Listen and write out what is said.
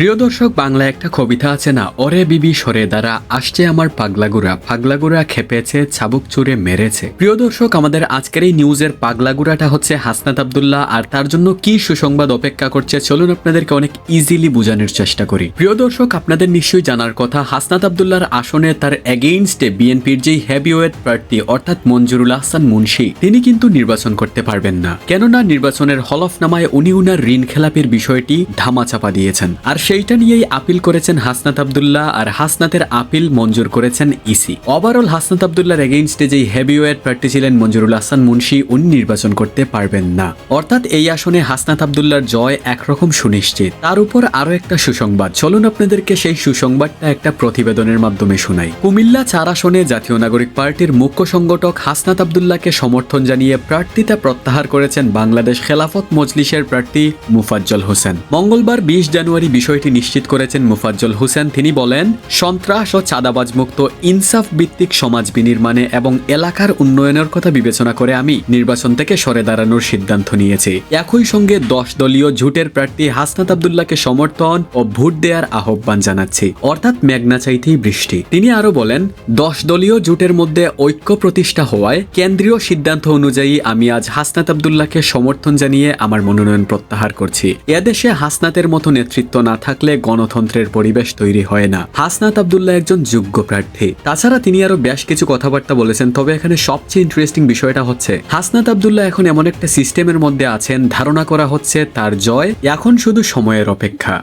প্রিয় দর্শক, বাংলা একটা কবিতা আছে না, ওরে বিবি সরে দ্বারা আসছে আমার পাগলাগুড়া, পাগলাগুড়া খেপেছে চাবুক চুরে মেরেছে। প্রিয় দর্শক, আমাদের আজকের এই নিউজের পাগলাগুড়াটা হচ্ছে হাসনাত আব্দুল্লাহ, আর তার জন্য কি সুসংবাদ অপেক্ষা করছে চলুন আপনাদেরকে অনেক ইজিলি বোঝানোর চেষ্টা করি। প্রিয় দর্শক, আপনাদের নিশ্চয়ই জানার কথা, হাসনাত আব্দুল্লাহর আসনে তার এগেইনস্টে বিএনপির যেই হেভিওয়েট প্রার্থী অর্থাৎ মঞ্জুরুল আহসান মুন্সি, তিনি কিন্তু নির্বাচন করতে পারবেন না। কেননা নির্বাচনের হলফনামায় উনি উনার ঋণ খেলাপির বিষয়টি ধামাচাপা দিয়েছেন, আর সেইটা নিয়েই আপিল করেছেন হাসনাত আব্দুল্লাহ, আর হাসনাতের আপিল মঞ্জুর করেছেন ইসি। ওভারঅল হাসনাত আব্দুল্লাহর এগেইনস্টে যেই হেভিওয়েট প্রার্থী ছিলেন মঞ্জুরুল আহসান মুন্সি, উনি নির্বাচন করতে পারবেন না। অর্থাৎ এই আসনে হাসনাত আব্দুল্লাহর জয় একরকম সুনিশ্চিত। তার উপর আরো একটা সুসংবাদ, চলুন আপনাদেরকে সেই সুসংবাদটা একটা প্রতিবেদনের মাধ্যমে শোনাই। কুমিল্লা 4 আসনে জাতীয় নাগরিক পার্টির মুখ্য সংগঠক হাসনাত আব্দুল্লাহকে সমর্থন জানিয়ে প্রার্থিতা প্রত্যাহার করেছেন বাংলাদেশ খেলাফত মজলিসের প্রার্থী মুফাজ্জল হোসেন। মঙ্গলবার 20 জানুয়ারি বিষয়টি নিশ্চিত করেছেন মুফাজ্জল হোসেন। তিনি বলেন, সন্ত্রাস ও চাঁদাবাজ মুক্ত ইনসাফ ভিত্তিক সমাজ বিনির্মাণে এবং এলাকার উন্নয়নের কথা বিবেচনা করে আমি নির্বাচন থেকে সরে দাঁড়ানোর সিদ্ধান্ত নিয়েছি। একই সঙ্গে 10 দলীয় জোটের প্রার্থী হাসনাত আব্দুল্লাহকে সমর্থন ও ভোট দেওয়ার আহ্বান জানাচ্ছি। অর্থাৎ মেঘনা চাইতেই বৃষ্টি। তিনি আরো বলেন, 10 দলীয় জোটের মধ্যে ঐক্য প্রতিষ্ঠা হওয়ায় কেন্দ্রীয় সিদ্ধান্ত অনুযায়ী আমি আজ হাসনাত আব্দুল্লাহকে সমর্থন জানিয়ে আমার মনোনয়ন প্রত্যাহার করছি। এদেশে হাসনাতের মতো নেতৃত্ব না থাকলে গণতন্ত্রের পরিবেশ তৈরি হয় না। হাসনাত আব্দুল্লাহ একজন যোগ্য প্রার্থী। তাছাড়া তিনি আরো বেশ কিছু কথাবার্তা বলেছেন, তবে এখানে সবচেয়ে ইন্টারেস্টিং বিষয়টা হচ্ছে হাসনাত আব্দুল্লাহ এখন এমন একটা সিস্টেমের মধ্যে আছেন, ধারণা করা হচ্ছে তার জয় এখন শুধু সময়ের অপেক্ষা।